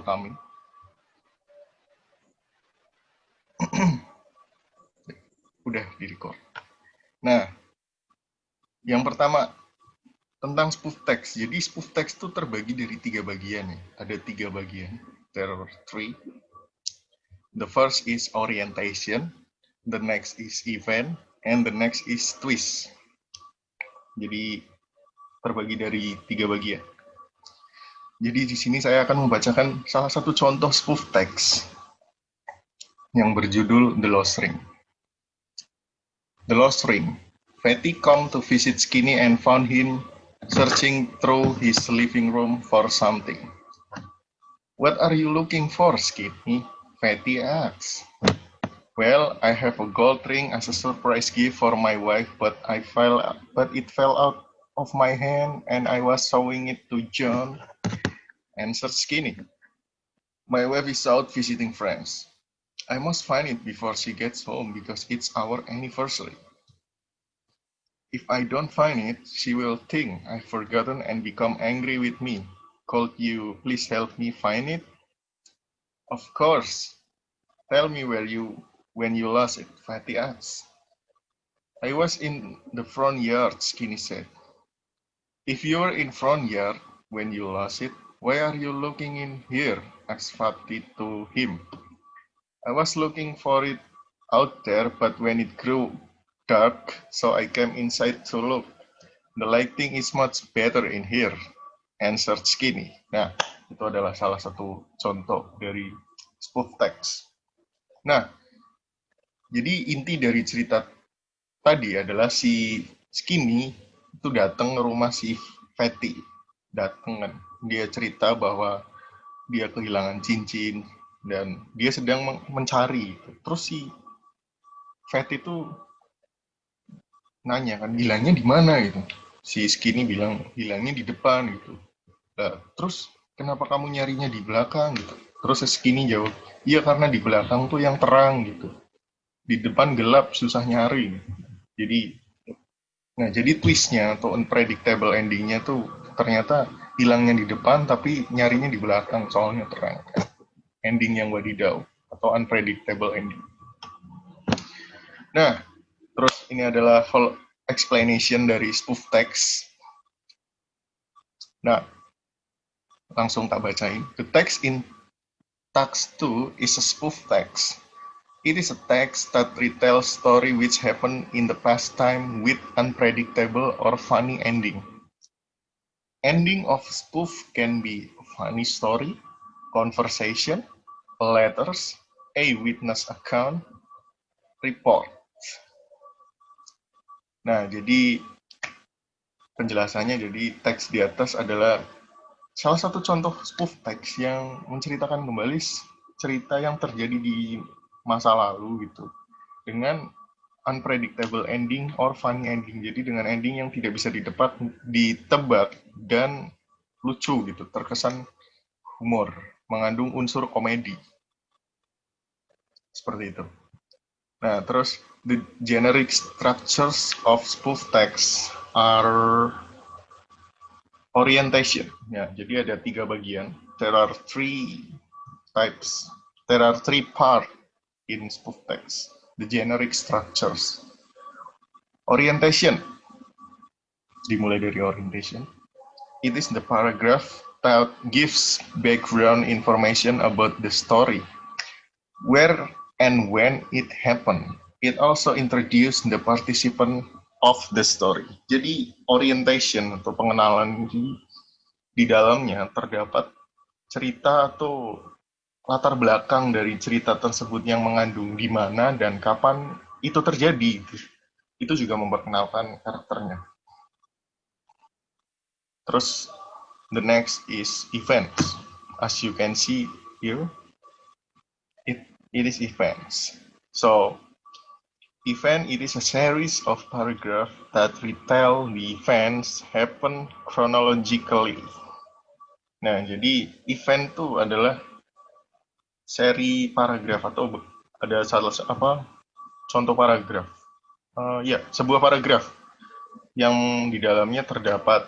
kami. Udah di-record. Nah, yang pertama tentang spoof text. Jadi spoof text itu terbagi dari 3 bagian ya. Ada 3 bagian. There are 3. The first is orientation, the next is event, and the next is twist. Jadi terbagi dari 3 bagian. Jadi di sini saya akan membacakan salah satu contoh spoof text yang berjudul The Lost Ring. The Lost Ring. Fatty come to visit Skinny and found him searching through his living room for something. What are you looking for, Skinny? Fatty asks. Well, I have a gold ring as a surprise gift for my wife, but it fell out of my hand and I was showing it to John, answered Skinny. My wife is out visiting friends. I must find it before she gets home because it's our anniversary. If I don't find it, she will think I've forgotten and become angry with me. Could you please help me find it? Of course. Tell me when you lost it, Fatty asked. I was in the front yard, Skinny said. If you were in front yard when you lost it, why are you looking in here? Asked Fatty to him. I was looking for it out there, but when it grew dark, so I came inside to look. The lighting is much better in here, answered Skinny. Nah, itu adalah salah satu contoh dari spoof text. Nah, jadi inti dari cerita tadi adalah si Skinny itu datang ke rumah si Fatty. Datang kan, dia cerita bahwa dia kehilangan cincin dan dia sedang mencari. Terus si Fatty itu nanya kan, hilangnya di mana gitu. Si Skinny bilang hilangnya di depan gitu. Nah, terus kenapa kamu nyarinya di belakang gitu? Terus si Skinny jawab, iya karena di belakang tuh yang terang gitu. Di depan gelap susah nyari. Jadi twistnya atau unpredictable endingnya tuh ternyata hilangnya di depan tapi nyarinya di belakang soalnya terang. Ending yang wadidaw atau unpredictable ending. Nah, terus ini adalah full explanation dari spoof text. Nah, langsung tak bacain. The text in Tax 2 is a spoof text. It is a text that retells story which happened in the past time with unpredictable or funny ending. Ending of spoof can be a funny story, conversation, letters, a witness account, report. Nah, jadi penjelasannya, jadi teks di atas adalah salah satu contoh spoof text yang menceritakan kembali cerita yang terjadi di masa lalu gitu dengan unpredictable ending or funny ending. Jadi dengan ending yang tidak bisa ditebak dan lucu gitu, terkesan humor, mengandung unsur komedi. Seperti itu. Nah, terus the generic structures of spoof text are orientation. Ya, jadi ada 3 bagian. There are 3 types. There are 3 parts in spoof text. The generic structures. Orientation. Dimulai dari orientation. It is the paragraph that gives background information about the story. Where and when it happened. It also introduces the participant of the story. Jadi orientation atau pengenalan di dalamnya terdapat cerita atau latar belakang dari cerita tersebut yang mengandung di mana dan kapan itu terjadi. Itu juga memperkenalkan karakternya. Terus the next is events. As you can see here, it is events. So event, it is a series of paragraphs that retell the events happen chronologically. Nah, jadi event itu adalah seri paragraf atau ada contoh paragraf. Sebuah paragraf yang di dalamnya terdapat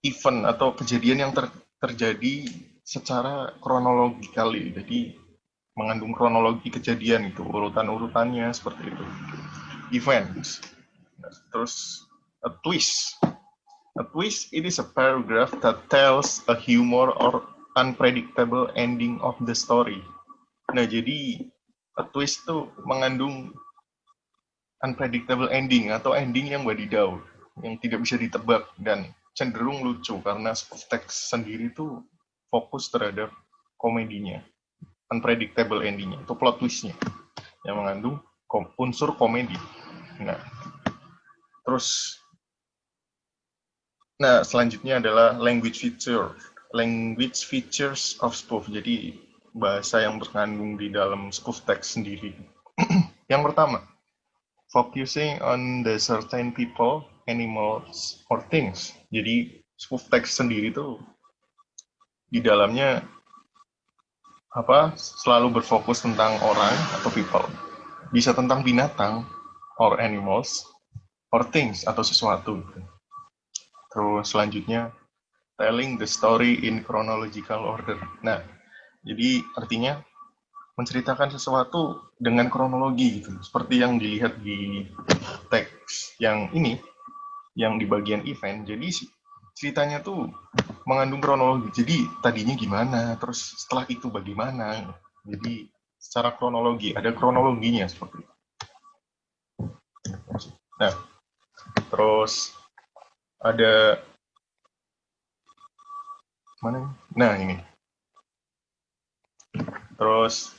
event atau kejadian yang terjadi secara kronologikali, jadi mengandung kronologi kejadian itu, urutan-urutannya seperti itu. Events. Terus a twist. A twist, it is a paragraph that tells a humor or unpredictable ending of the story. Nah, jadi a twist itu mengandung unpredictable ending atau ending yang wadidaw, yang tidak bisa ditebak dan cenderung lucu karena spoof text sendiri itu fokus terhadap komedinya, unpredictable endingnya, itu plot twistnya yang mengandung unsur komedi. Nah, terus, selanjutnya adalah language features of spoof. Jadi bahasa yang terkandung di dalam spoof text sendiri. Yang pertama, focusing on the certain people, animals, or things. Jadi spoof text sendiri itu di dalamnya selalu berfokus tentang orang atau people. Bisa tentang binatang, or animals, or things atau sesuatu. Terus selanjutnya, telling the story in chronological order. Nah, jadi artinya menceritakan sesuatu dengan kronologi gitu. Seperti yang dilihat di teks yang ini, yang di bagian event. Jadi ceritanya tuh mengandung kronologi. Jadi tadinya gimana, terus setelah itu bagaimana. Jadi secara kronologi, ada kronologinya seperti itu. Nah, terus ada mana? Nah, ini. Terus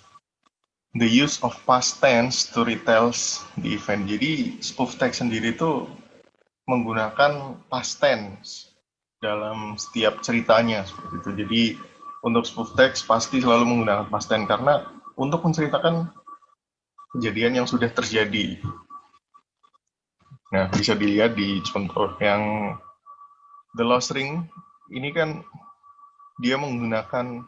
the use of past tense to retells the event. Jadi spoof text sendiri itu menggunakan past tense dalam setiap ceritanya seperti itu. Jadi untuk spoof text pasti selalu menggunakan past tense karena untuk menceritakan kejadian yang sudah terjadi. Nah, bisa dilihat di contoh yang The Lost Ring ini kan dia menggunakan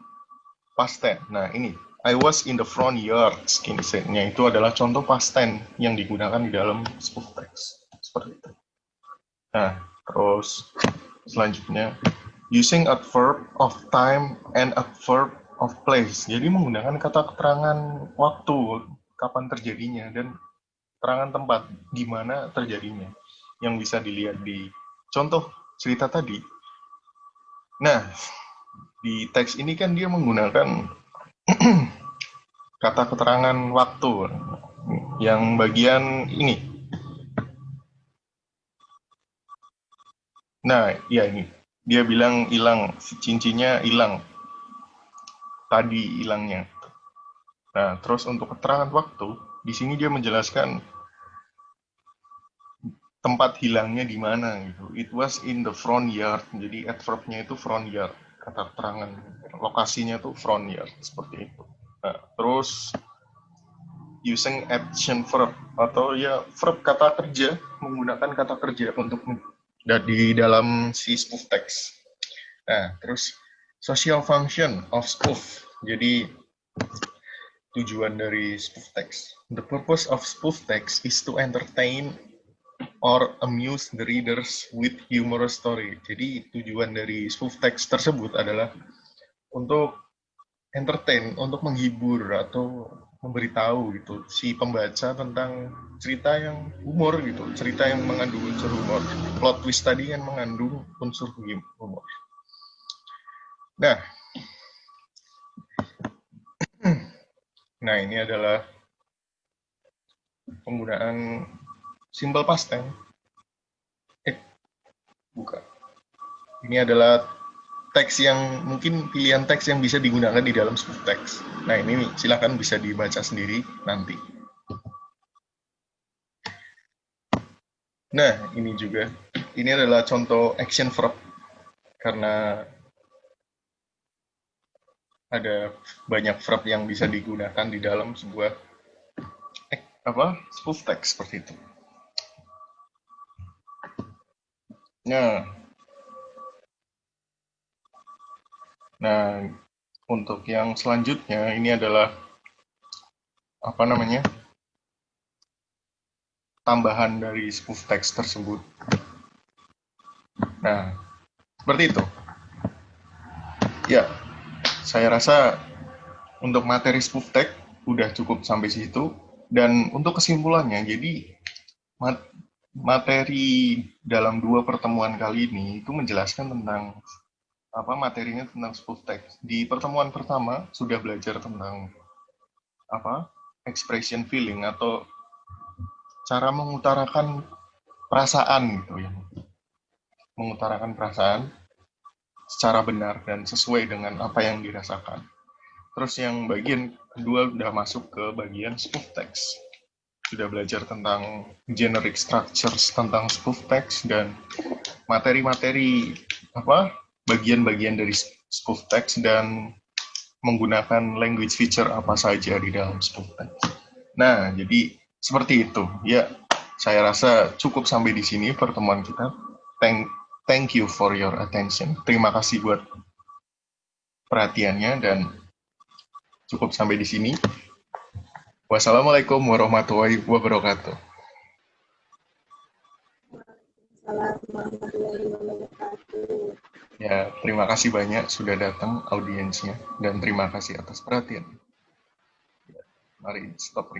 past tense. Nah, ini I was in the front yard, skin set-nya itu adalah contoh past tense yang digunakan di dalam spoof text. Seperti itu. Nah, terus selanjutnya using adverb of time and adverb of place. Jadi menggunakan kata keterangan waktu, kapan terjadinya, dan keterangan tempat di mana terjadinya, yang bisa dilihat di contoh cerita tadi. Nah, di teks ini kan dia menggunakan kata keterangan waktu yang bagian ini. Nah, ya ini. Dia bilang hilang, cincinnya hilang. Tadi hilangnya. Nah, terus untuk keterangan waktu, di sini dia menjelaskan tempat hilangnya di mana gitu. It was in the front yard. Jadi adverb-nya itu front yard. Kata keterangan lokasinya itu front yard seperti itu. Nah, terus using action verb atau ya verb kata kerja, menggunakan kata kerja untuk di dalam si spoof text. Nah, terus social function of spoof. Jadi tujuan dari spoof text. The purpose of spoof text is to entertain or amuse the readers with humorous story. Jadi tujuan dari spoof text tersebut adalah untuk entertain, untuk menghibur atau memberitahu gitu si pembaca tentang cerita yang humor gitu, cerita yang mengandung unsur humor. Plot twist tadi kan mengandung unsur humor. Nah, ini adalah penggunaan simple past tense. Bukan. Ini adalah teks yang mungkin pilihan teks yang bisa digunakan di dalam spoof text. Nah, ini silakan bisa dibaca sendiri nanti. Nah, ini juga. Ini adalah contoh action verb karena ada banyak verb yang bisa digunakan di dalam sebuah spoof text seperti itu. Nah, untuk yang selanjutnya ini adalah tambahan dari spoof text tersebut. Nah, seperti itu. Ya, saya rasa untuk materi spoof tag udah cukup sampai situ. Dan untuk kesimpulannya, jadi materi dalam dua pertemuan kali ini itu menjelaskan tentang apa materinya tentang spoof tag. Di pertemuan pertama sudah belajar tentang apa expression feeling atau cara mengutarakan perasaan gitu ya, mengutarakan perasaan secara benar dan sesuai dengan apa yang dirasakan. Terus yang bagian kedua udah masuk ke bagian spoof text. Sudah belajar tentang generic structures tentang spoof text dan materi-materi apa bagian-bagian dari spoof text dan menggunakan language feature apa saja di dalam spoof text. Nah, jadi seperti itu. Ya, saya rasa cukup sampai di sini pertemuan kita. Thank you for your attention. Terima kasih buat perhatiannya dan cukup sampai di sini. Wassalamualaikum warahmatullahi wabarakatuh. Ya, terima kasih banyak sudah datang audiensnya dan terima kasih atas perhatian. Mari stop recording.